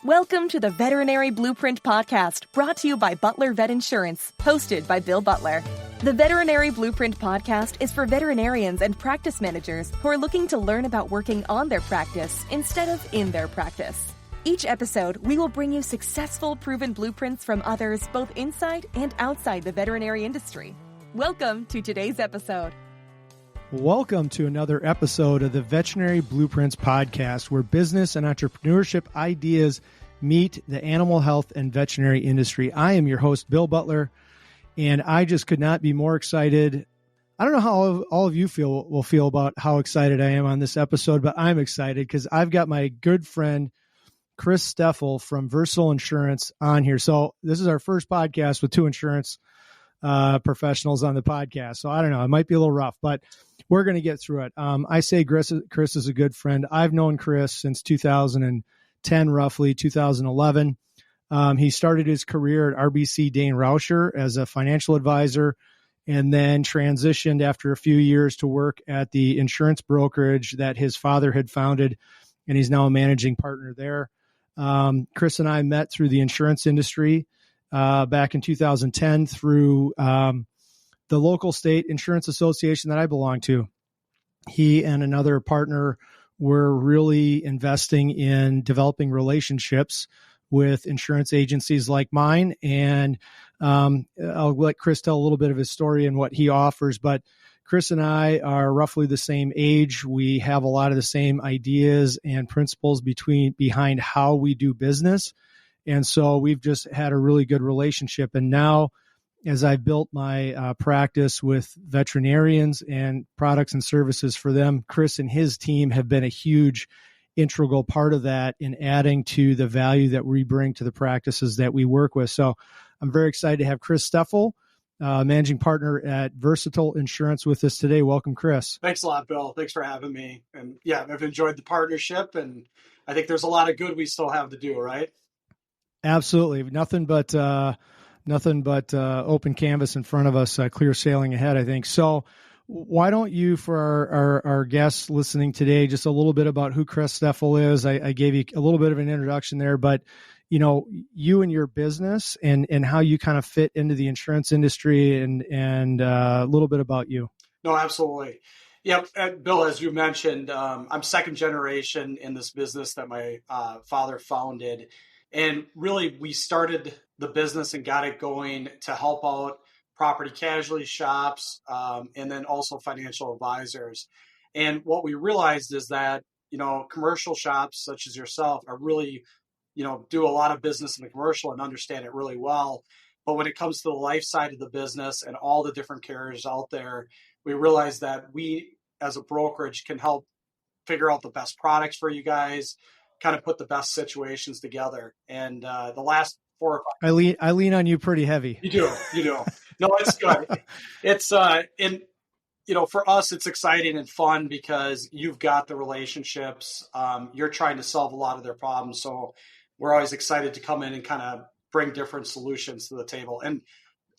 Welcome to the Veterinary Blueprint Podcast, brought to you by Butler Vet Insurance, hosted by Bill Butler. The Veterinary Blueprint Podcast is for veterinarians and practice managers who are looking to learn about working on their practice instead of in their practice. Each episode, we will bring you successful, proven blueprints from others both inside and outside the veterinary industry. Welcome to today's episode. Welcome to another episode of the Veterinary Blueprints Podcast, where business and entrepreneurship ideas meet the animal health and veterinary industry. I am your host, Bill Butler, and I just could not be more excited. I don't know how all of you will feel about how excited I am on this episode, but I'm excited because I've got my good friend, Chris Steffl from Versatile Insurance on here. So this is our first podcast with two insurance professionals on the podcast. So I don't know, it might be a little rough, but we're going to get through it. I say Chris is a good friend. I've known Chris since 2010, roughly 2011. He started his career at RBC Dane Rauscher as a financial advisor, and then transitioned after a few years to work at the insurance brokerage that his father had founded, and he's now a managing partner there. Chris and I met through the insurance industry back in 2010 through the local state insurance association that I belong to. He and another partner were really investing in developing relationships with insurance agencies like mine. And I'll let Chris tell a little bit of his story and what he offers. But Chris and I are roughly the same age. We have a lot of the same ideas and principles behind how we do business. And so we've just had a really good relationship. And now, as I've built my practice with veterinarians and products and services for them, Chris and his team have been a huge integral part of that in adding to the value that we bring to the practices that we work with. So I'm very excited to have Chris Steffl, managing partner at Versatile Insurance, with us today. Welcome, Chris. Thanks a lot, Bill. Thanks for having me. And yeah, I've enjoyed the partnership, and I think there's a lot of good we still have to do, right? Absolutely. Nothing but open canvas in front of us, clear sailing ahead, I think. So why don't you, for our guests listening today, just a little bit about who Chris Steffl is. I gave you a little bit of an introduction there, but you and your business and how you kind of fit into the insurance industry and a little bit about you. No, absolutely. Yep. And Bill, as you mentioned, I'm second generation in this business that my father founded. And really, we started the business and got it going to help out property casualty shops, and then also financial advisors. And what we realized is that, commercial shops such as yourself are really, do a lot of business in the commercial and understand it really well. But when it comes to the life side of the business and all the different carriers out there, we realized that we as a brokerage can help figure out the best products for you guys, kind of put the best situations together. And the last 4 or 5 I lean on you pretty heavy. You do. No, it's good. It's for us, it's exciting and fun because you've got the relationships. You're trying to solve a lot of their problems. So we're always excited to come in and kind of bring different solutions to the table. And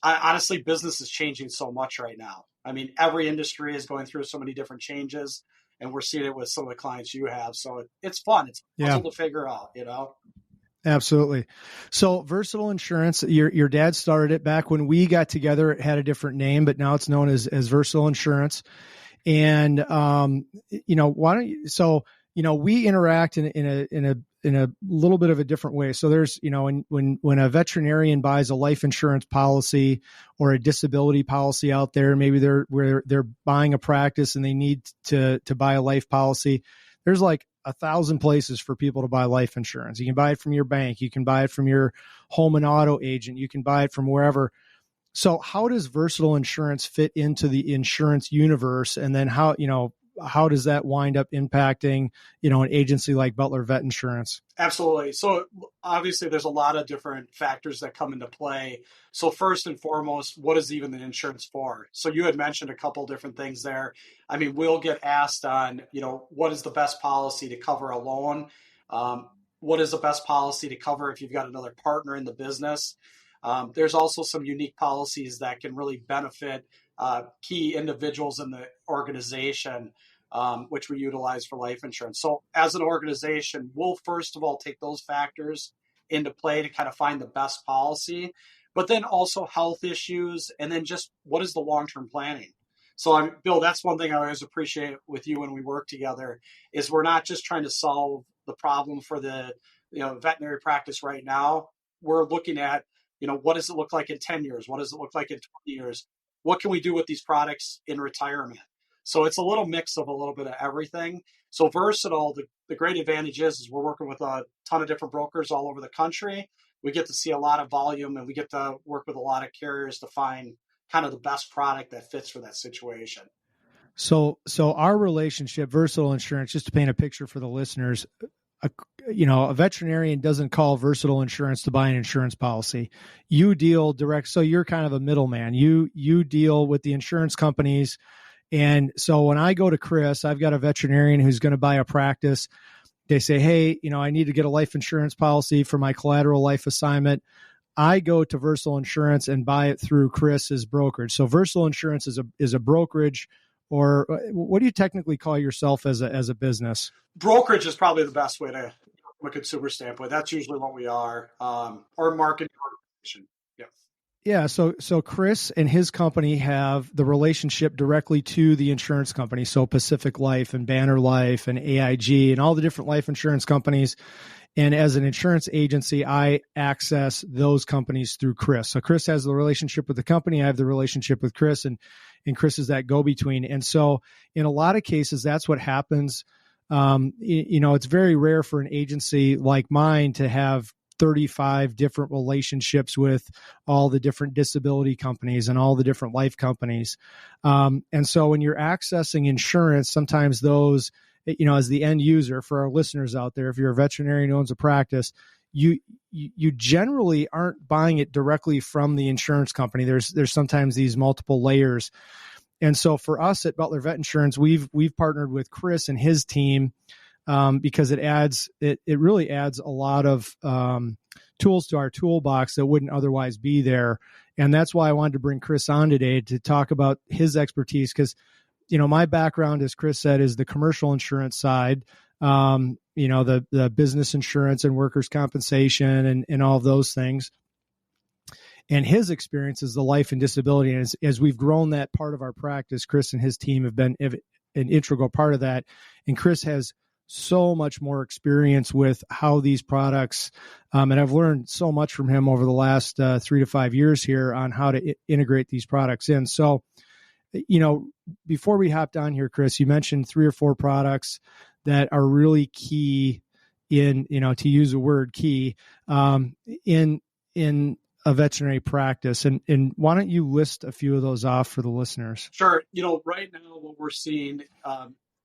honestly, business is changing so much right now. I mean, every industry is going through so many different changes, and we're seeing it with some of the clients you have. So it's fun. It's puzzle to figure out, Absolutely. So Versatile Insurance, your dad started it back when we got together. It had a different name, but now it's known as Versatile Insurance. And, why don't you, so, we interact in a little bit of a different way. So there's, when a veterinarian buys a life insurance policy or a disability policy out there, maybe they're buying a practice and they need to buy a life policy. There's like 1,000 places for people to buy life insurance. You can buy it from your bank. You can buy it from your home and auto agent. You can buy it from wherever. So how does Versatile Insurance fit into the insurance universe? And then how does that wind up impacting, an agency like Butler Vet Insurance? Absolutely. So obviously there's a lot of different factors that come into play. So first and foremost, what is even the insurance for? So you had mentioned a couple different things there. I mean, we'll get asked on, what is the best policy to cover a loan? What is the best policy to cover if you've got another partner in the business? There's also some unique policies that can really benefit key individuals in the organization. which we utilize for life insurance. So as an organization, we'll first of all take those factors into play to kind of find the best policy, but then also health issues, and then just what is the long-term planning. So, Bill, that's one thing I always appreciate with you when we work together is we're not just trying to solve the problem for the veterinary practice right now. We're looking at, what does it look like in 10 years? What does it look like in 20 years? What can we do with these products in retirement? So it's a little mix of a little bit of everything. So Versatile, the great advantage is we're working with a ton of different brokers all over the country. We get to see a lot of volume, and we get to work with a lot of carriers to find kind of the best product that fits for that situation. So our relationship, Versatile Insurance, just to paint a picture for the listeners, a veterinarian doesn't call Versatile Insurance to buy an insurance policy. You deal direct. So you're kind of a middleman. You deal with the insurance companies. And so when I go to Chris, I've got a veterinarian who's going to buy a practice. They say, hey, I need to get a life insurance policy for my collateral life assignment. I go to Versatile Insurance and buy it through Chris's brokerage. So Versatile Insurance is a brokerage, or what do you technically call yourself as a business? Brokerage is probably the best way to, from a consumer standpoint. That's usually what we are, or marketing organization. Yep. Yeah. So Chris and his company have the relationship directly to the insurance company. So Pacific Life and Banner Life and AIG and all the different life insurance companies. And as an insurance agency, I access those companies through Chris. So Chris has the relationship with the company. I have the relationship with Chris, and Chris is that go-between. And so in a lot of cases, that's what happens. It's very rare for an agency like mine to have 35 different relationships with all the different disability companies and all the different life companies. And so when you're accessing insurance, sometimes those, as the end user, for our listeners out there, if you're a veterinarian who owns a practice, you generally aren't buying it directly from the insurance company. There's sometimes these multiple layers. And so for us at Butler Vet Insurance, we've partnered with Chris and his team because it really adds a lot of tools to our toolbox that wouldn't otherwise be there. And that's why I wanted to bring Chris on today to talk about his expertise, because my background, as Chris said, is the commercial insurance side, the business insurance and workers' compensation and all of those things. And his experience is the life and disability. And as we've grown that part of our practice, Chris and his team have been an integral part of that. And Chris has so much more experience with how these products, and I've learned so much from him over the last 3 to 5 years here on how to integrate these products in. So, before we hopped on here, Chris, you mentioned 3 or 4 products that are really key in, to use the word key, in a veterinary practice. And why don't you list a few of those off for the listeners? Sure. Right now what we're seeing,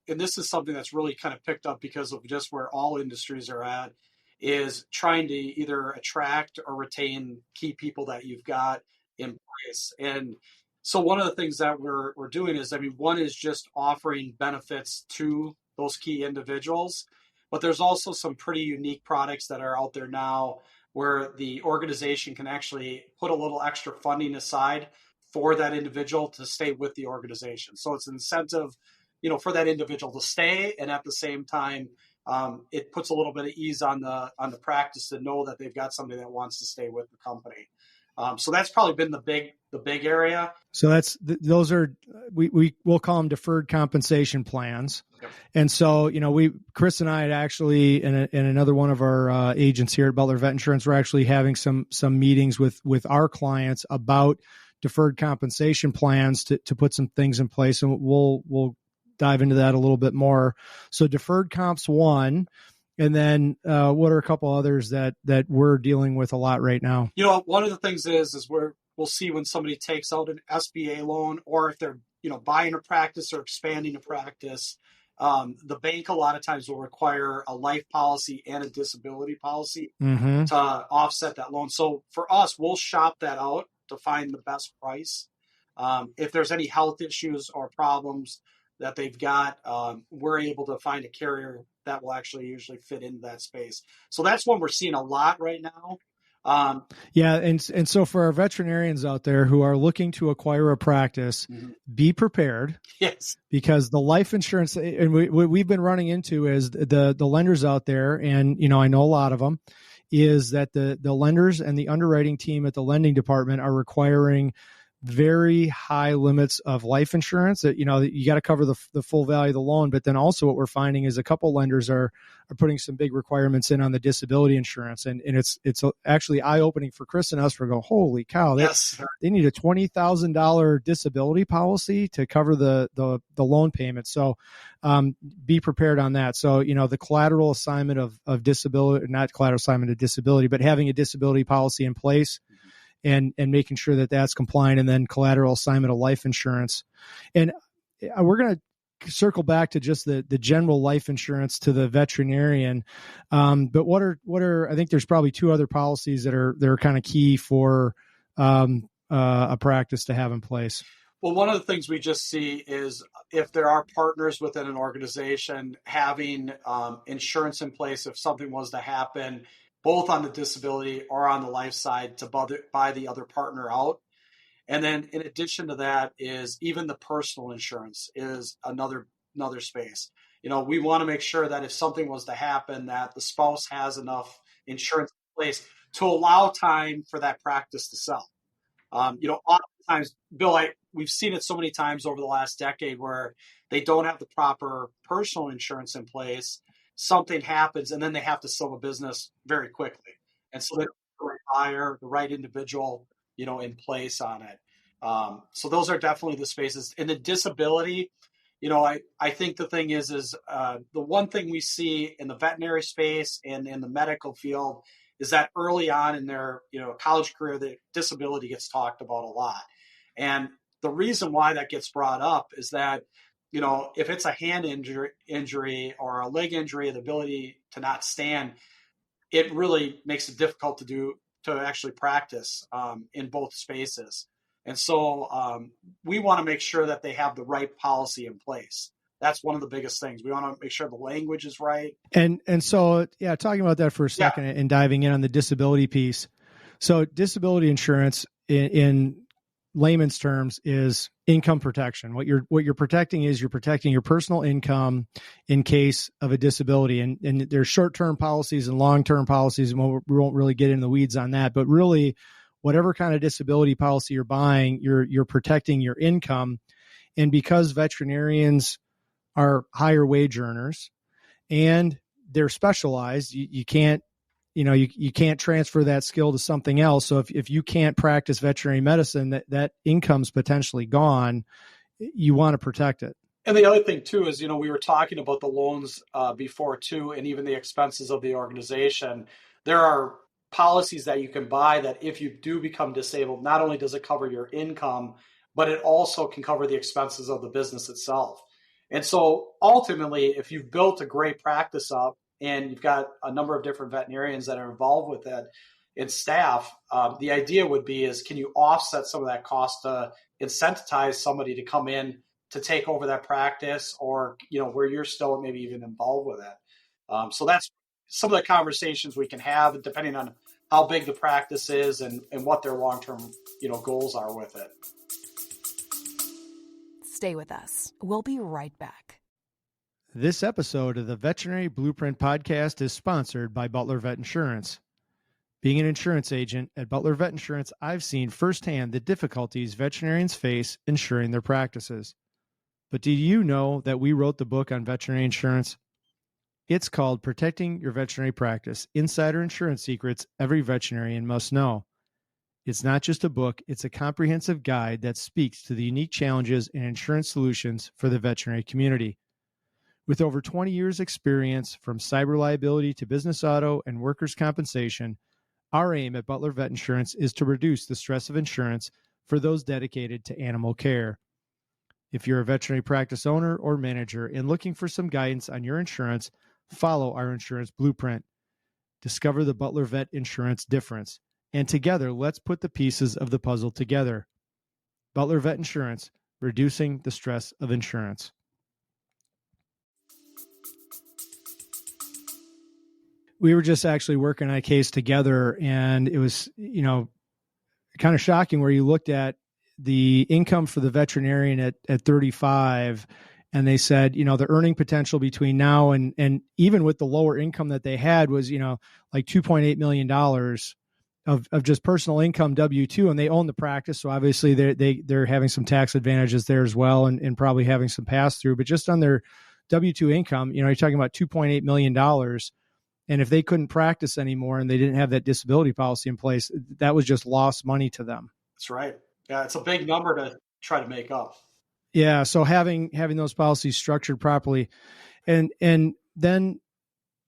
and this is something that's really kind of picked up because of just where all industries are at, is trying to either attract or retain key people that you've got in place. And so one of the things that we're doing is, one is just offering benefits to those key individuals, but there's also some pretty unique products that are out there now where the organization can actually put a little extra funding aside for that individual to stay with the organization. So it's an incentive, for that individual to stay, and at the same time, it puts a little bit of ease on the practice to know that they've got somebody that wants to stay with the company. So that's probably been the big area. So those are, we'll call them deferred compensation plans. Yep. And so, Chris and I had actually, and another one of our agents here at Butler Vet Insurance, we're actually having some meetings with our clients about deferred compensation plans to put some things in place. And we'll dive into that a little bit more. So deferred comp's one. And then what are a couple others that we're dealing with a lot right now? One of the things is we'll see when somebody takes out an SBA loan, or if they're, buying a practice or expanding a practice, the bank a lot of times will require a life policy and a disability policy to offset that loan. So for us, we'll shop that out to find the best price. If there's any health issues or problems that they've got, we're able to find a carrier that will actually usually fit into that space. So that's one we're seeing a lot right now. Yeah, and so for our veterinarians out there who are looking to acquire a practice, be prepared. Yes, because the life insurance, and what we've been running into is the lenders out there, and I know a lot of them, is that the lenders and the underwriting team at the lending department are requiring very high limits of life insurance that, you got to cover the full value of the loan. But then also what we're finding is a couple lenders are putting some big requirements in on the disability insurance. And it's actually eye-opening for Chris and us for going, holy cow, they need a $20,000 disability policy to cover the loan payment. So be prepared on that. So, the collateral assignment of disability, not collateral assignment of disability, but having a disability policy in place and making sure that that's compliant, and then collateral assignment of life insurance. And we're going to circle back to just the general life insurance to the veterinarian. But what are, I think there's probably two other policies that are kind of key for a practice to have in place. Well, one of the things we just see is if there are partners within an organization having insurance in place, if something was to happen, both on the disability or on the life side, to buy the other partner out. And then in addition to that is even the personal insurance is another space. We want to make sure that if something was to happen, that the spouse has enough insurance in place to allow time for that practice to sell. Oftentimes, Bill, we've seen it so many times over the last decade where they don't have the proper personal insurance in place. Something happens, and then they have to sell the business very quickly. And so they have the right buyer, the right individual, in place on it. So those are definitely the spaces. In the disability, I think the thing is the one thing we see in the veterinary space and in the medical field is that early on in their, college career, the disability gets talked about a lot. And the reason why that gets brought up is that, if it's a hand injury or a leg injury, the ability to not stand, it really makes it difficult to actually practice in both spaces. And so we want to make sure that they have the right policy in place. That's one of the biggest things. We want to make sure the language is right. And so, yeah, talking about that for a second and diving in on the disability piece. So disability insurance in layman's terms is income protection. What you're protecting is you're protecting your personal income in case of a disability. And there's short-term policies and long-term policies, and we won't really get into the weeds on that. But really, whatever kind of disability policy you're buying, you're protecting your income. And because veterinarians are higher wage earners and they're specialized, you can't you can't transfer that skill to something else. So if you can't practice veterinary medicine, that income's potentially gone. You want to protect it. And the other thing too is, we were talking about the loans before too, and even the expenses of the organization. There are policies that you can buy that if you do become disabled, not only does it cover your income, but it also can cover the expenses of the business itself. And so ultimately, if you've built a great practice up and you've got a number of different veterinarians that are involved with it and staff, the idea would be is, can you offset some of that cost to incentivize somebody to come in to take over that practice, or, where you're still maybe even involved with it. So that's some of the conversations we can have, depending on how big the practice is and what their long-term, goals are with it. Stay with us. We'll be right back. This episode of the Veterinary Blueprint Podcast is sponsored by Butler Vet Insurance. Being an insurance agent at Butler Vet Insurance, I've seen firsthand the difficulties veterinarians face insuring their practices. But do you know that we wrote the book on veterinary insurance? It's called Protecting Your Veterinary Practice: Insider Insurance Secrets Every Veterinarian Must Know. It's not just a book, it's a comprehensive guide that speaks to the unique challenges and insurance solutions for the veterinary community. With over 20 years' experience from cyber liability to business auto and workers' compensation, our aim at Butler Vet Insurance is to reduce the stress of insurance for those dedicated to animal care. If you're a veterinary practice owner or manager and looking for some guidance on your insurance, follow our insurance blueprint. Discover the Butler Vet Insurance difference. And together, let's put the pieces of the puzzle together. Butler Vet Insurance, reducing the stress of insurance. We were just actually working on a case together, and it was, kind of shocking where you looked at the income for the veterinarian at 35, and they said, the earning potential between now and even with the lower income that they had was, like $2.8 million of just personal income W-2, and they own the practice. So obviously they're having some tax advantages there as well, and probably having some pass through, but just on their W-2 income, you're talking about $2.8 million. And if they couldn't practice anymore and they didn't have that disability policy in place, that was just lost money to them. That's right. Yeah. It's a big number to try to make up. Yeah. So having those policies structured properly, and then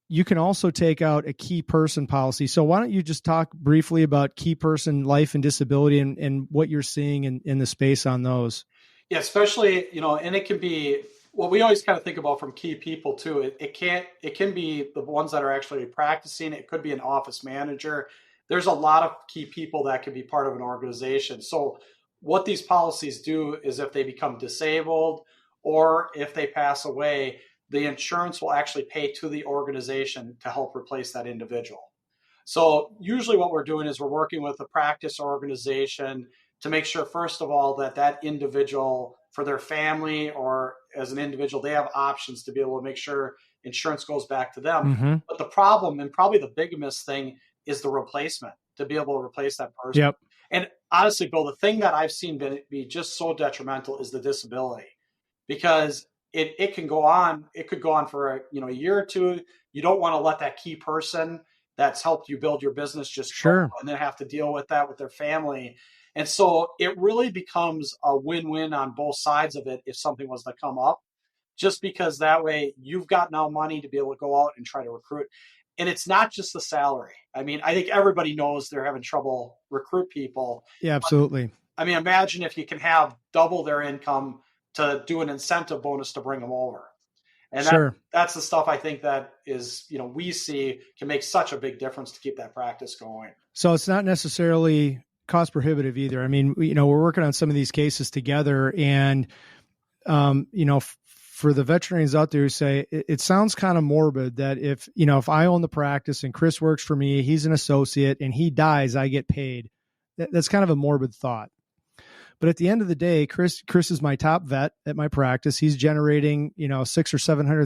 you can also take out a key person policy. So why don't you just talk briefly about key person life and disability and what you're seeing in the space on those? Yeah, especially, and it can be what we always kind of think about from key people too. It can be the ones that are actually practicing. It could be an office manager. There's a lot of key people that can be part of an organization. So what these policies do is if they become disabled or if they pass away, the insurance will actually pay to the organization to help replace that individual. So usually what we're doing is we're working with a practice organization to make sure, first of all, that individual, for their family or as an individual, they have options to be able to make sure insurance goes back to them. Mm-hmm. But the problem, and probably the biggest thing, is the replacement, to be able to replace that person. Yep. And honestly, Bill, the thing that I've seen be just so detrimental is the disability, because it can go on. It could go on for a year or two. You don't want to let that key person that's helped you build your business just sure, and then have to deal with that with their family. And so it really becomes a win-win on both sides of it if something was to come up, just because that way you've got now money to be able to go out and try to recruit. And it's not just the salary. I mean, I think everybody knows they're having trouble recruit people. Yeah, absolutely. But, I mean, imagine if you can have double their income to do an incentive bonus to bring them over. And sure, that's the stuff I think that is, we see can make such a big difference to keep that practice going. So it's not necessarily cost prohibitive either. I mean, we're working on some of these cases together, and, for the veterinarians out there who say it sounds kind of morbid that if I own the practice and Chris works for me, he's an associate and he dies, I get paid. That's kind of a morbid thought. But at the end of the day, Chris is my top vet at my practice. He's generating, $600,000 or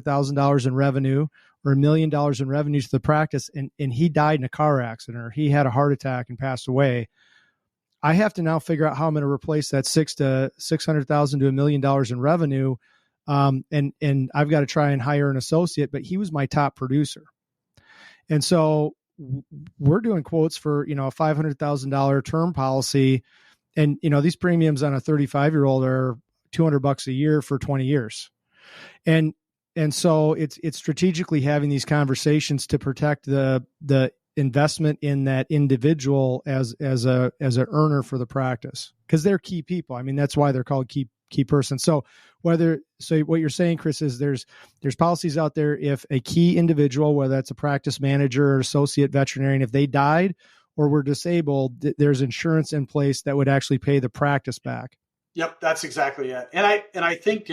$700,000 in revenue or $1 million in revenue to the practice. And he died in a car accident, or he had a heart attack and passed away. I have to now figure out how I'm going to replace that $600,000 to $1 million in revenue. And I've got to try and hire an associate, but he was my top producer. And so we're doing quotes for, a $500,000 term policy. And, these premiums on a 35-year-old are $200 a year for 20 years. And so it's strategically having these conversations to protect the investment in that individual as an earner for the practice, because they're key people. I mean, that's why they're called key person. So what you're saying, Chris, is there's policies out there. If a key individual, whether that's a practice manager or associate veterinarian, if they died or were disabled, there's insurance in place that would actually pay the practice back. Yep, that's exactly it. And I think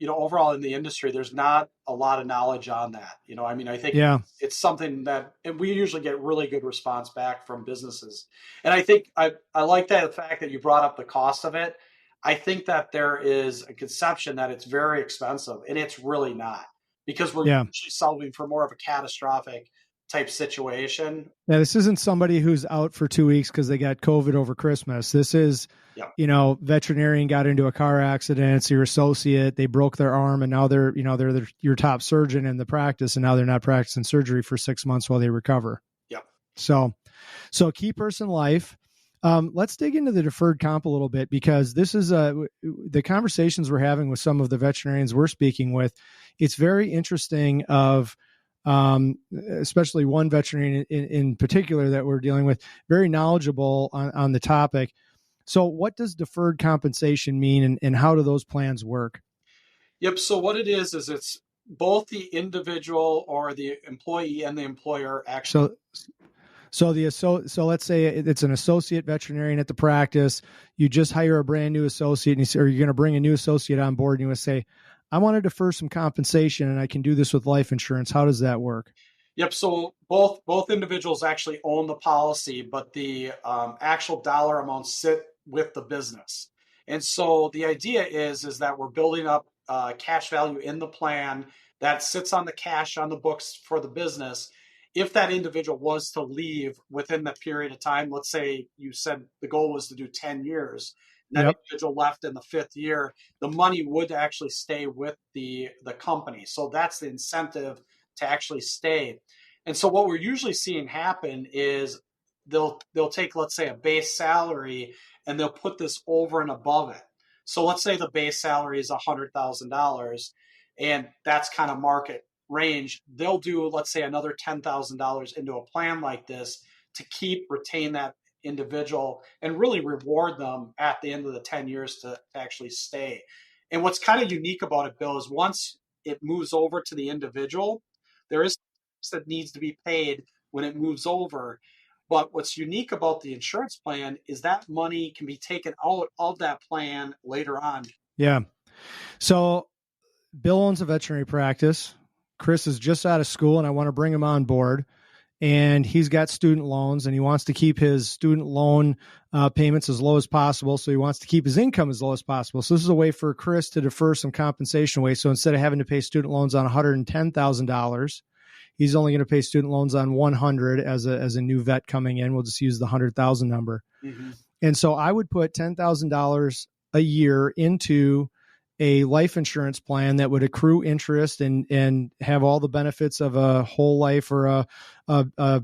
overall in the industry, there's not a lot of knowledge on that. I think it's something that we usually get really good response back from businesses. And I think I like the fact that you brought up the cost of it. I think that there is a conception that it's very expensive, and it's really not, because we're usually solving for more of a catastrophic type situation. Yeah, this isn't somebody who's out for 2 weeks because they got COVID over Christmas. This is, veterinarian got into a car accident. It's your associate. They broke their arm, and now they're your top surgeon in the practice, and now they're not practicing surgery for 6 months while they recover. Yep. So key person life. Let's dig into the deferred comp a little bit, because this is the conversations we're having with some of the veterinarians we're speaking with. It's very interesting of, especially one veterinarian in particular that we're dealing with, very knowledgeable on the topic. So what does deferred compensation mean, and how do those plans work? Yep. So what it is it's both the individual or the employee and the employer actually. So let's say it's an associate veterinarian at the practice. You just hire a brand new associate, or you're going to bring a new associate on board, and you want to say, I want to defer some compensation and I can do this with life insurance. How does that work? Yep. So both individuals actually own the policy, but the actual dollar amounts sit with the business. And so the idea is that we're building up cash value in the plan that sits on the cash on the books for the business. If that individual was to leave within the period of time, let's say you said the goal was to do 10 years, and that Yep. individual left in the fifth year, the money would actually stay with the company. So that's the incentive to actually stay. And so what we're usually seeing happen is they'll take, let's say, a base salary and they'll put this over and above it. So let's say the base salary is $100,000 and that's kind of market range. They'll do, let's say, another $10,000 into a plan like this to retain that individual and really reward them at the end of the 10 years to actually stay. And what's kind of unique about it, Bill, is once it moves over to the individual, there is that needs to be paid when it moves over. But what's unique about the insurance plan is that money can be taken out of that plan later on. Yeah. So Bill owns a veterinary practice. Chris is just out of school and I want to bring him on board. And he's got student loans and he wants to keep his student loan payments as low as possible. So he wants to keep his income as low as possible. So this is a way for Chris to defer some compensation away. So instead of having to pay student loans on $110,000, he's only going to pay student loans on 100 as a new vet coming in. We'll just use the 100,000 number. Mm-hmm. And so I would put $10,000 a year into a life insurance plan that would accrue interest and have all the benefits of a whole life or a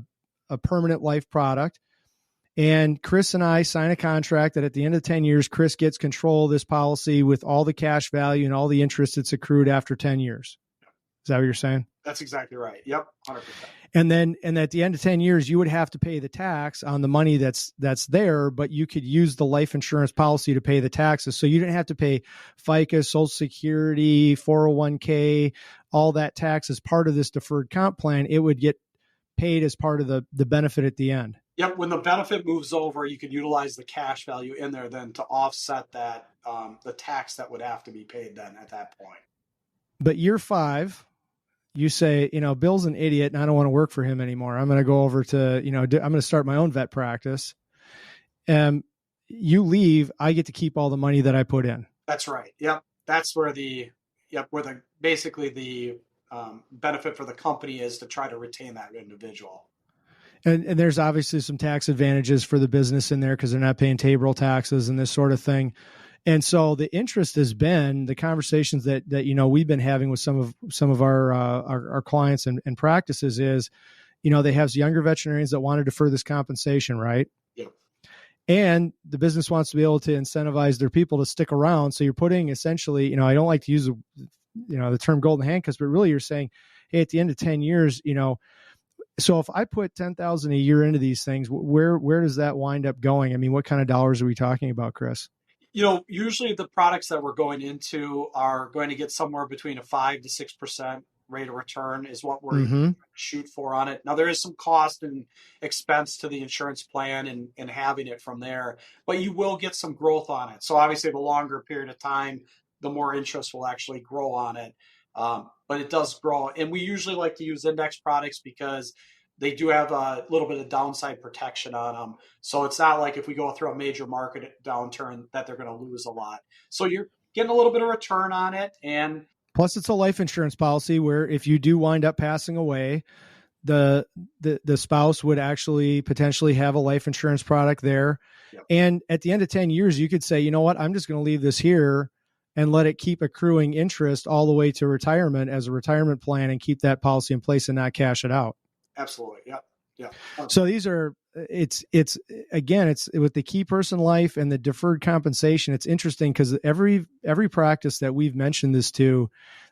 permanent life product. And Chris and I sign a contract that at the end of 10 years, Chris gets control of this policy with all the cash value and all the interest that's accrued after 10 years. Is that what you're saying? That's exactly right. Yep. 100%. And at the end of 10 years, you would have to pay the tax on the money that's there, but you could use the life insurance policy to pay the taxes. So you didn't have to pay FICA, Social Security, 401k, all that tax as part of this deferred comp plan. It would get paid as part of the benefit at the end. Yep. When the benefit moves over, you could utilize the cash value in there then to offset that, the tax that would have to be paid then at that point. But year 5, you say, Bill's an idiot and I don't want to work for him anymore. I'm going to go over to, I'm going to start my own vet practice. You leave, I get to keep all the money that I put in. That's right. Yep. That's where basically the benefit for the company is to try to retain that individual. And there's obviously some tax advantages for the business in there because they're not paying payroll taxes and this sort of thing. And so the interest has been the conversations that we've been having with some of our clients and practices is, they have younger veterinarians that want to defer this compensation, right? Yeah. And the business wants to be able to incentivize their people to stick around. So you're putting essentially, I don't like to use the term golden handcuffs, but really you're saying, hey, at the end of 10 years, so if I put $10,000 a year into these things, where does that wind up going? I mean, what kind of dollars are we talking about, Chris? Usually the products that we're going into are going to get somewhere between a 5 to 6% rate of return is what we're mm-hmm. shoot for on it. Now there is some cost and expense to the insurance plan and having it from there, but you will get some growth on it. So obviously the longer period of time, the more interest will actually grow on it. But it does grow. And we usually like to use index products because they do have a little bit of downside protection on them. So it's not like if we go through a major market downturn that they're going to lose a lot. So you're getting a little bit of return on it. And plus it's a life insurance policy where if you do wind up passing away, the spouse would actually potentially have a life insurance product there. Yep. And at the end of 10 years, you could say, you know what, I'm just going to leave this here and let it keep accruing interest all the way to retirement as a retirement plan and keep that policy in place and not cash it out. Absolutely. Yep. Yeah. So these are, it's with the key person life and the deferred compensation. It's interesting because every practice that we've mentioned this to,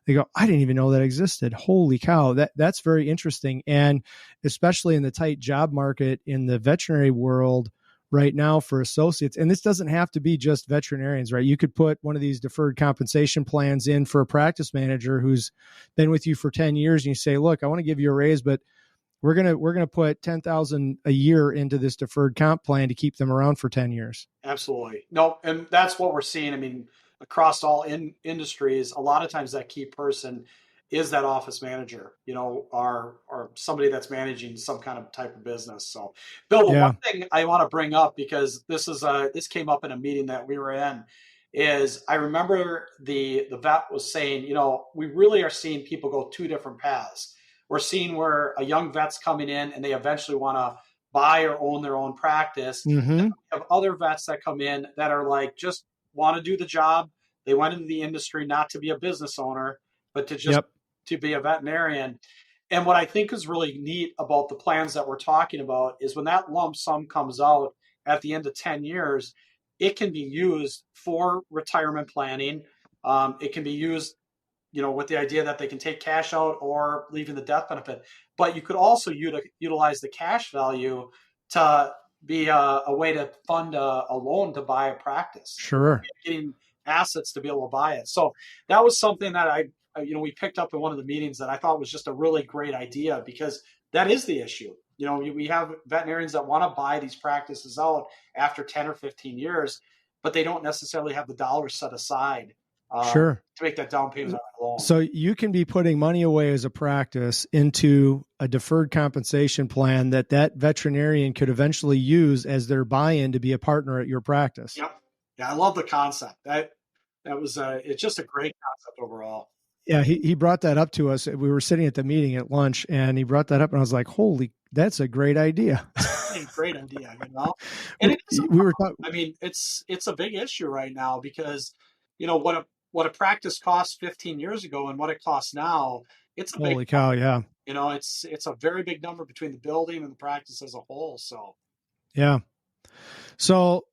they go, I didn't even know that existed. Holy cow. That's very interesting. And especially in the tight job market in the veterinary world right now for associates. And this doesn't have to be just veterinarians, right? You could put one of these deferred compensation plans in for a practice manager who's been with you for 10 years. And you say, look, I want to give you a raise, but we're going to put $10,000 a year into this deferred comp plan to keep them around for 10 years. Absolutely. No. And that's what we're seeing. I mean, across all industries, a lot of times that key person is that office manager, or somebody that's managing some kind of type of business. So, Bill, the Yeah. one thing I want to bring up, because this came up in a meeting that we were in, is I remember the vet was saying, we really are seeing people go two different paths. We're seeing where a young vet's coming in and they eventually want to buy or own their own practice. Mm-hmm. And we have other vets that come in that are like, just want to do the job. They went into the industry not to be a business owner, but to just Yep. to be a veterinarian. And what I think is really neat about the plans that we're talking about is when that lump sum comes out at the end of 10 years, it can be used for retirement planning. It can be used, with the idea that they can take cash out or leaving the death benefit. But you could also utilize the cash value to be a way to fund a loan to buy a practice. Sure. Getting assets to be able to buy it. So that was something that we picked up in one of the meetings that I thought was just a really great idea, because that is the issue. We have veterinarians that want to buy these practices out after 10 or 15 years, but they don't necessarily have the dollars set aside Sure. to make that down payment on a loan. So you can be putting money away as a practice into a deferred compensation plan that veterinarian could eventually use as their buy-in to be a partner at your practice. Yep. Yeah, I love the concept. That was it's just a great concept overall. Yeah, he brought that up to us. We were sitting at the meeting at lunch, and he brought that up, and I was like, "Holy, that's a great idea!" Great idea, And it is. We were talking. I mean, it's a big issue right now, because what a practice cost 15 years ago and what it costs now, it's a Holy big cow! number. Yeah, it's a very big number between the building and the practice as a whole. So yeah. So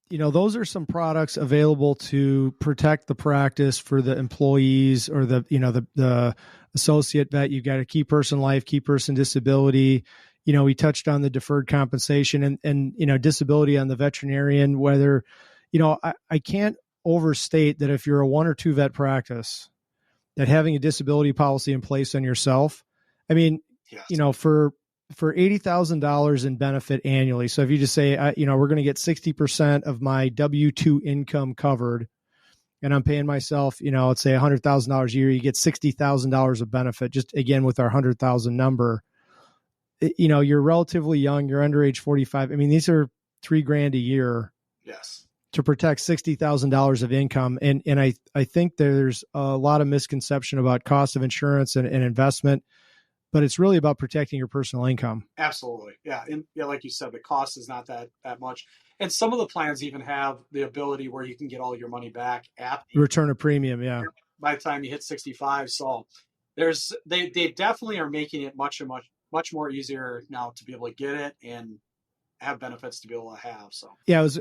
those are some products available to protect the practice for the employees or the associate vet. You've got a key person life, key person disability. We touched on the deferred compensation and disability on the veterinarian, whether, I can't overstate that if you're a 1 or 2 vet practice, that having a disability policy in place on yourself, I mean, yes. For $80,000 in benefit annually. So if you just say, we're going to get 60% of my W-2 income covered, and I'm paying myself, let's say $100,000 a year, you get $60,000 of benefit, just again, with our 100,000 number. You're relatively young, you're under age 45. I mean, these are $3,000 a year. Yes. To protect $60,000 of income. And I think there's a lot of misconception about cost of insurance and investment, but it's really about protecting your personal income. Absolutely. Yeah. And like you said, the cost is not that much. And some of the plans even have the ability where you can get all your money back at the return of premium. Yeah. By the time you hit 65. So they definitely are making it much more easier now to be able to get it and have benefits to be able to have. So yeah, I was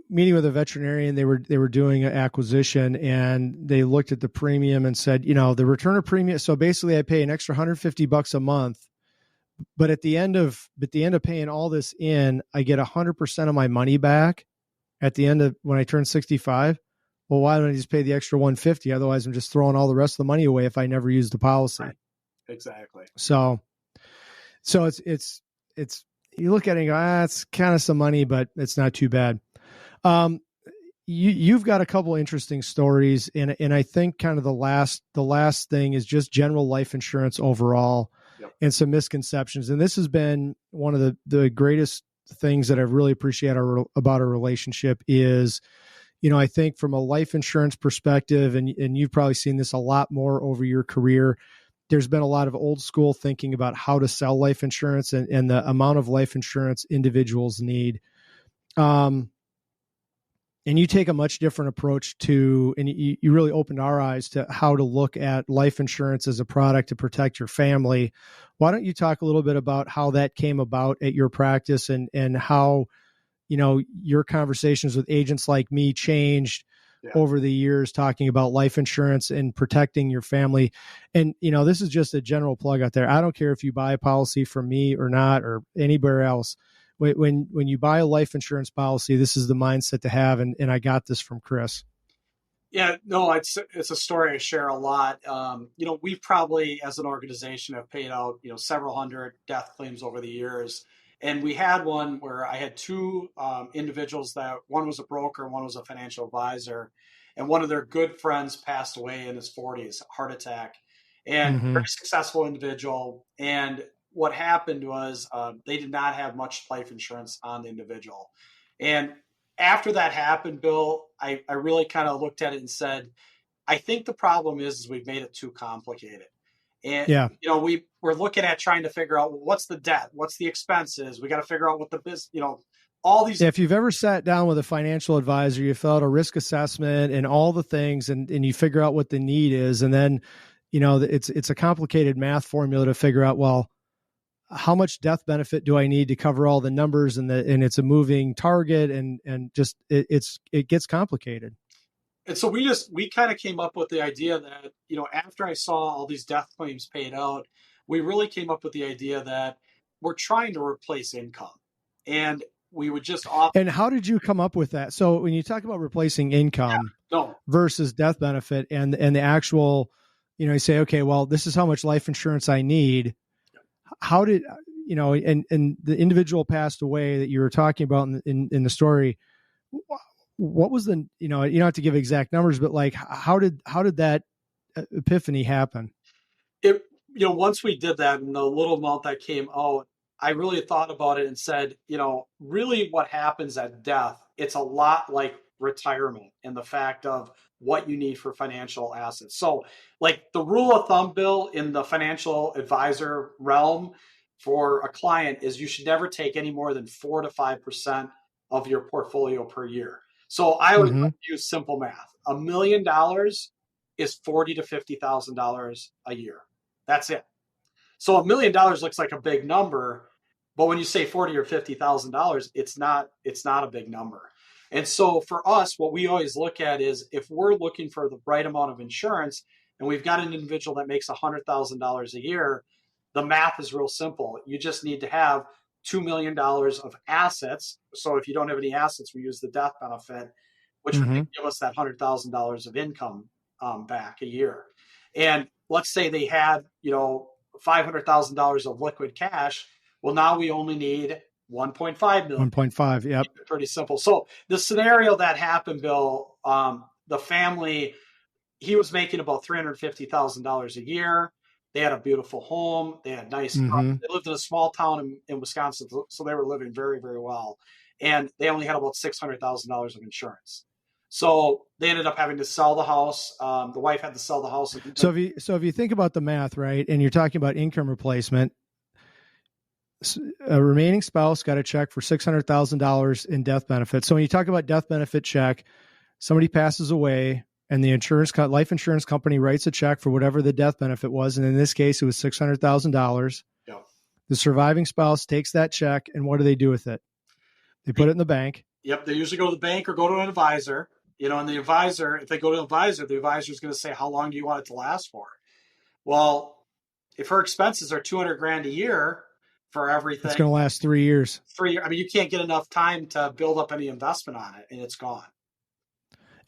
meeting with a veterinarian. They were doing an acquisition, and they looked at the premium and said, the return of premium. So basically, I pay an extra $150 a month, but at the end of paying all this in, I get 100% of my money back at the end of when I turn 65. Well, why don't I just pay the extra $150? Otherwise, I'm just throwing all the rest of the money away if I never use the policy. Right. Exactly. So it's. You look at it and go, it's kind of some money, but it's not too bad. You've got a couple interesting stories, and I think kind of the last thing is just general life insurance overall. Yep. And some misconceptions. And this has been one of the greatest things that I've really appreciated about our relationship is, I think from a life insurance perspective, and you've probably seen this a lot more over your career, there's been a lot of old school thinking about how to sell life insurance and the amount of life insurance individuals need. And you take a much different approach and you really opened our eyes to how to look at life insurance as a product to protect your family. Why don't you talk a little bit about how that came about at your practice and how, your conversations with agents like me changed over the years, talking about life insurance and protecting your family. And, this is just a general plug out there. I don't care if you buy a policy from me or not, or anywhere else. When you buy a life insurance policy, this is the mindset to have. And I got this from Chris. Yeah, no, it's a story I share a lot. We probably as an organization have paid out, several hundred death claims over the years. And we had one where I had 2 individuals that one was a broker, one was a financial advisor, and one of their good friends passed away in his 40s, heart attack. and very successful individual. And what happened was they did not have much life insurance on the individual. And after that happened, Bill, I really kind of looked at it and said, I think the problem is we've made it too complicated. And, we're looking at trying to figure out, well, what's the debt? What's the expenses? We got to figure out what the business, all these. Yeah, if you've ever sat down with a financial advisor, you fill out a risk assessment and all the things, and you figure out what the need is. And then, it's a complicated math formula to figure out, well, how much death benefit do I need to cover all the numbers, and it's a moving target, and just it gets complicated. And so we kind of came up with the idea that, after I saw all these death claims paid out, we really came up with the idea that we're trying to replace income, and we would just offer. And how did you come up with that? So when you talk about replacing income versus death benefit, and the actual, you say, okay, well, this is how much life insurance I need. How did, and the individual passed away that you were talking about in the story. What was the, you don't have to give exact numbers, but like, how did that epiphany happen? Once we did that and the little amount that came out, I really thought about it and said, really what happens at death, it's a lot like retirement and the fact of what you need for financial assets. So like the rule of thumb, Bill, in the financial advisor realm for a client is you should never take any more than 4 to 5% of your portfolio per year. So I always use simple math. $1 million is $40,000 to $50,000 a year. That's it. So $1 million looks like a big number, but when you say $40,000 or $50,000, it's not a big number. And so for us, what we always look at is if we're looking for the right amount of insurance, and we've got an individual that makes $100,000 a year, the math is real simple. You just need to have $2 million of assets. So if you don't have any assets, we use the death benefit, which would give us that $100,000 of income back a year. And let's say they had, $500,000 of liquid cash. Well, now we only need 1.5 million. 1.5. Yep. Pretty simple. So the scenario that happened, Bill, the family, he was making about $350,000 a year. They had a beautiful home. They had nice, they lived in a small town in Wisconsin. So they were living very, very well. And they only had about $600,000 of insurance. So they ended up having to sell the house. The wife had to sell the house. So if you think about the math, right, and you're talking about income replacement, a remaining spouse got a check for $600,000 in death benefit. So when you talk about death benefit check, somebody passes away and the life insurance company writes a check for whatever the death benefit was. And in this case, it was $600,000. Yep. The surviving spouse takes that check, and what do they do with it? They put it in the bank. Yep. They usually go to the bank or go to an advisor, and the advisor, if they go to an advisor, the advisor is going to say, how long do you want it to last for? Well, if her expenses are $200,000 a year for everything, it's going to last 3 years. 3 years. I mean, you can't get enough time to build up any investment on it, and it's gone.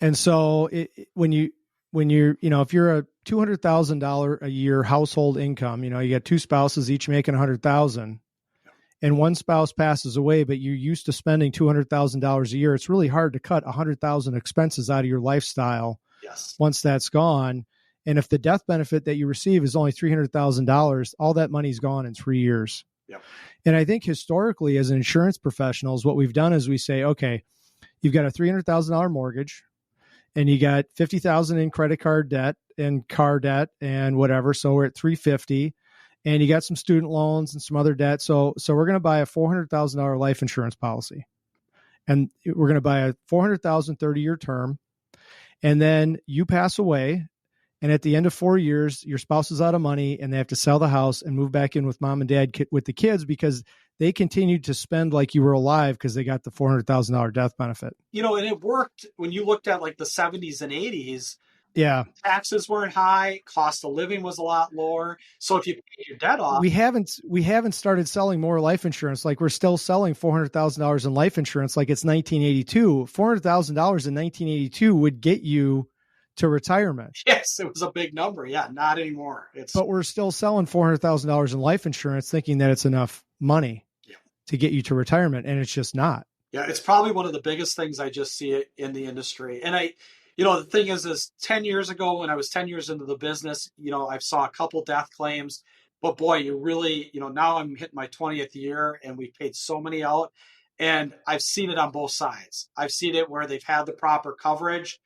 And so when you're, if you're a $200,000 a year household income, you got two spouses, each making $100,000, and one spouse passes away, but you're used to spending $200,000 a year. It's really hard to cut $100,000 expenses out of your lifestyle. Yes. Once that's gone. And if the death benefit that you receive is only $300,000, all that money's gone in 3 years. Yep. And I think historically as insurance professionals, what we've done is we say, okay, you've got a $300,000 mortgage and you got $50,000 in credit card debt and car debt and whatever. So we're at $350,000, and you got some student loans and some other debt. So we're going to buy a $400,000 life insurance policy, and we're going to buy a $400,000 30-year term. And then you pass away, and at the end of 4 years, your spouse is out of money and they have to sell the house and move back in with mom and dad with the kids because they continued to spend like you were alive because they got the $400,000 death benefit. And it worked when you looked at like the 70s and 80s. Yeah. Taxes weren't high. Cost of living was a lot lower. So if you pay your debt off. We haven't started selling more life insurance. Like we're still selling $400,000 in life insurance like it's 1982. $400,000 in 1982 would get you to retirement. Yes, it was a big number. Yeah, not anymore. But we're still selling $400,000 in life insurance thinking that it's enough money to get you to retirement, and it's just not. Yeah, it's probably one of the biggest things I just see it in the industry. And The thing is 10 years ago, when I was 10 years into the business, I saw a couple death claims, but boy, you really, now I'm hitting my 20th year and we've paid so many out, and I've seen it on both sides. I've seen it where they've had the proper coverage.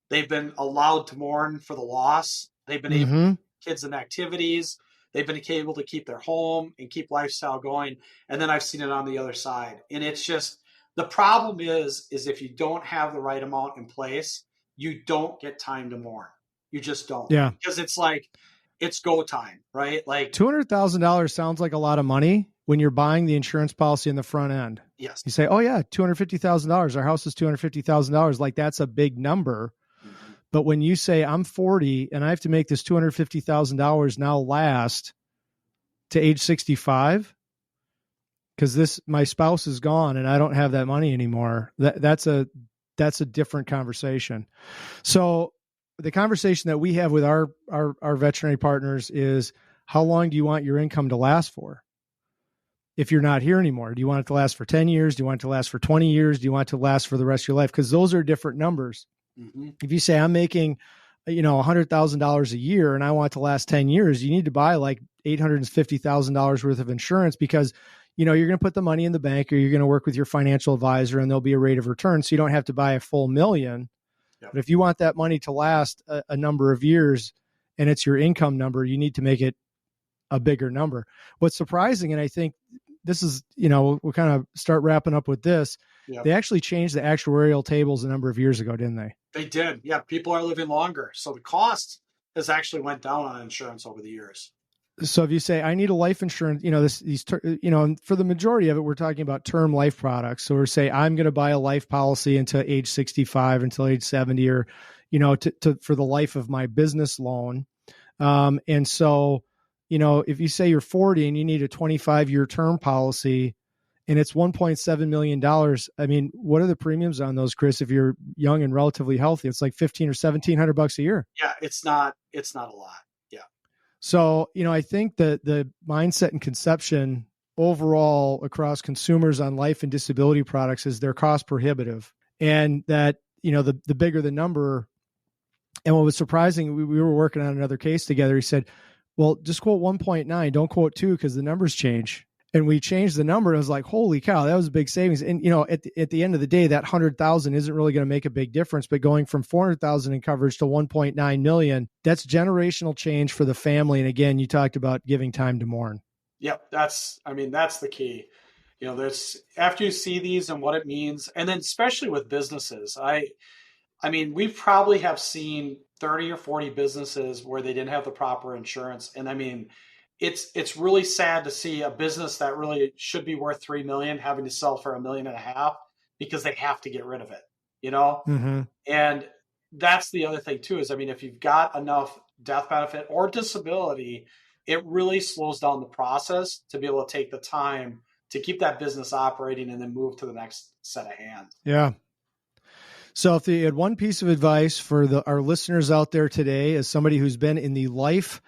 They've been allowed to mourn for the loss. They've been able to Mm-hmm. kids and activities. They've been able to keep their home and keep lifestyle going. And then I've seen it on the other side. And it's just, the problem is if you don't have the right amount in place, you don't get time to mourn. You just don't. Yeah. Because it's like, it's go time, right? Like $200,000 sounds like a lot of money when you're buying the insurance policy in the front end. yes. You say, oh yeah, $250,000. Our house is $250,000. Like that's a big number. Mm-hmm. But when you say I'm 40 and I have to make this $250,000 now last to age 65, because my spouse is gone and I don't have that money anymore, that's a different conversation. So the conversation that we have with our veterinary partners is, how long do you want your income to last for? If you're not here anymore, do you want it to last for 10 years? Do you want it to last for 20 years? Do you want it to last for the rest of your life? Because those are different numbers. Mm-hmm. If you say I'm making, $100,000 a year and I want it to last 10 years, you need to buy like $850,000 worth of insurance, because, you're going to put the money in the bank, or you're going to work with your financial advisor and there'll be a rate of return. So you don't have to buy a full $1,000,000. Yep. But if you want that money to last a number of years and it's your income number, you need to make it a bigger number. What's surprising, and I think this is, we'll kind of start wrapping up with this. Yep. They actually changed the actuarial tables a number of years ago, didn't they? They did. Yeah. People are living longer. So the cost has actually went down on insurance over the years. So if you say, I need a life insurance, for the majority of it, we're talking about term life products. So we're saying, I'm going to buy a life policy until age 65, until age 70, or, for the life of my business loan. And so, if you say you're 40 and you need a 25-year term policy and it's $1.7 million, I mean, what are the premiums on those, Chris? If you're young and relatively healthy, it's like $1,500 or $1,700 a year. Yeah. It's not a lot. So, I think that the mindset and conception overall across consumers on life and disability products is they're cost prohibitive, and that, the bigger the number. And what was surprising, we were working on another case together. He said, well, just quote 1.9, don't quote 2, because the numbers change. And we changed the number. I was like, holy cow, that was a big savings. And, at the end of the day, that 100,000 isn't really going to make a big difference, but going from 400,000 in coverage to 1.9 million, that's generational change for the family. And again, you talked about giving time to mourn. Yep. That's the key. There's, after you see these and what it means, and then especially with businesses, we probably have seen 30 or 40 businesses where they didn't have the proper insurance. And it's really sad to see a business that really should be worth 3 million having to sell for $1.5 million because they have to get rid of it, Mm-hmm. And that's the other thing too, is, if you've got enough death benefit or disability, it really slows down the process to be able to take the time to keep that business operating and then move to the next set of hands. Yeah. So if you had one piece of advice for our listeners out there today, as somebody who's been in the life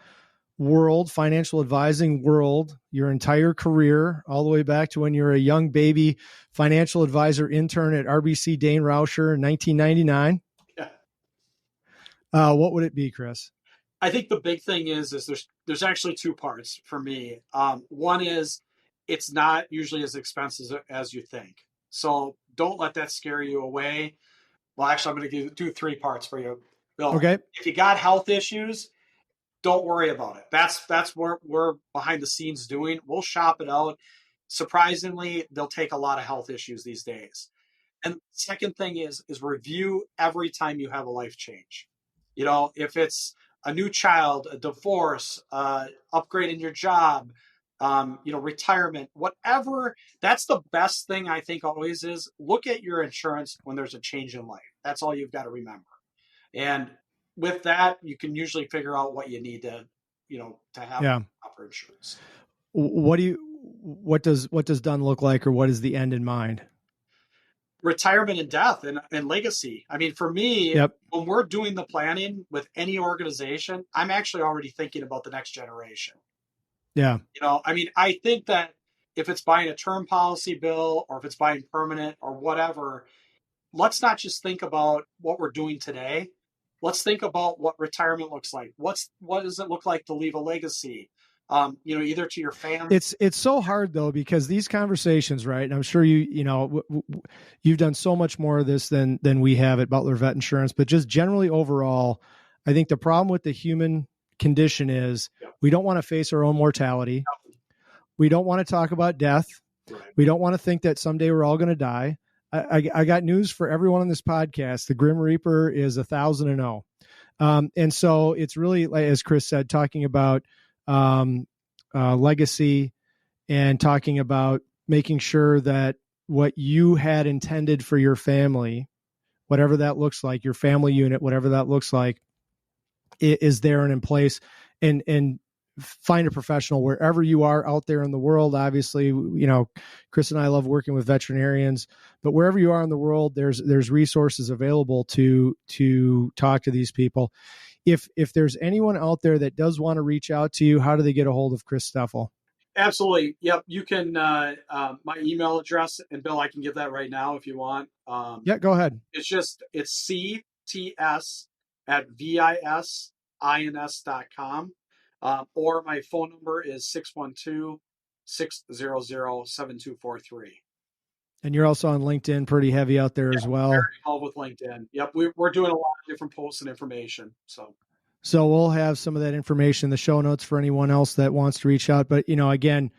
world, financial advising world, your entire career, all the way back to when you were a young baby financial advisor intern at RBC Dane Rauscher in 1999, what would it be, Chris? I think the big thing is there's actually two parts for me. One is, it's not usually as expensive as you think. So don't let that scare you away. Well, actually, I'm going to do 3 parts for you, Bill. Okay. If you got health issues, don't worry about it. That's what we're behind the scenes doing. We'll shop it out. Surprisingly, they'll take a lot of health issues these days. And the second thing is review every time you have a life change. If it's a new child, a divorce, upgrade in your job, retirement, whatever, that's the best thing I think always is, look at your insurance when there's a change in life. That's all you've got to remember. And with that, you can usually figure out what you need to have proper insurance. What does done look like, or what is the end in mind? Retirement and death and legacy. For me, when we're doing the planning with any organization, I'm actually already thinking about the next generation. Yeah. I think that if it's buying a term policy, Bill, or if it's buying permanent or whatever, let's not just think about what we're doing today. Let's think about what retirement looks like. What does it look like to leave a legacy? Either to your family. It's so hard though, because these conversations, right? And I'm sure you've done so much more of this than we have at Butler Vet Insurance, but just generally overall, I think the problem with the human condition is we don't want to face our own mortality. We don't want to talk about death. Right. We don't want to think that someday we're all going to die. I got news for everyone on this podcast. The Grim Reaper is 1,000-0. And so it's really, as Chris said, talking about legacy and talking about making sure that what you had intended for your family, whatever that looks like, your family unit, whatever that looks like, is there and in place, and find a professional wherever you are out there in the world. Obviously, Chris and I love working with veterinarians, but wherever you are in the world, there's resources available to talk to these people. If there's anyone out there that does want to reach out to you, how do they get a hold of Chris Steffl? Absolutely. Yep. You can, my email address, and Bill, I can give that right now if you want. Yeah, go ahead. It's cts@visins.com. Or my phone number is 612-600-7243. And you're also on LinkedIn, pretty heavy out there as well. Very involved with LinkedIn. Yep. We're doing a lot of different posts and information. So we'll have some of that information in the show notes for anyone else that wants to reach out. But, again,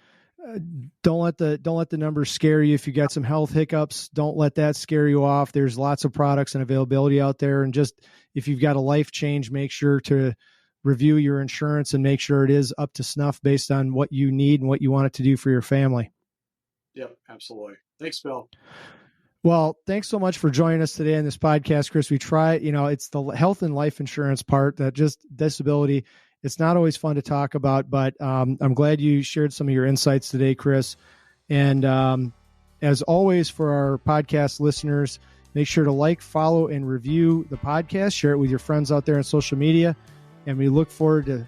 don't let the numbers scare you. If you got some health hiccups, don't let that scare you off. There's lots of products and availability out there. And just, if you've got a life change, make sure to review your insurance and make sure it is up to snuff based on what you need and what you want it to do for your family. Yep, absolutely. Thanks, Bill. Well, thanks so much for joining us today on this podcast, Chris. We try, it's the health and life insurance part, that just disability. It's not always fun to talk about, but I'm glad you shared some of your insights today, Chris. And as always, for our podcast listeners, make sure to like, follow, and review the podcast. Share it with your friends out there on social media. And we look forward to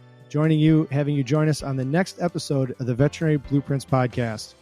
having you join us on the next episode of the Veterinary Blueprints podcast.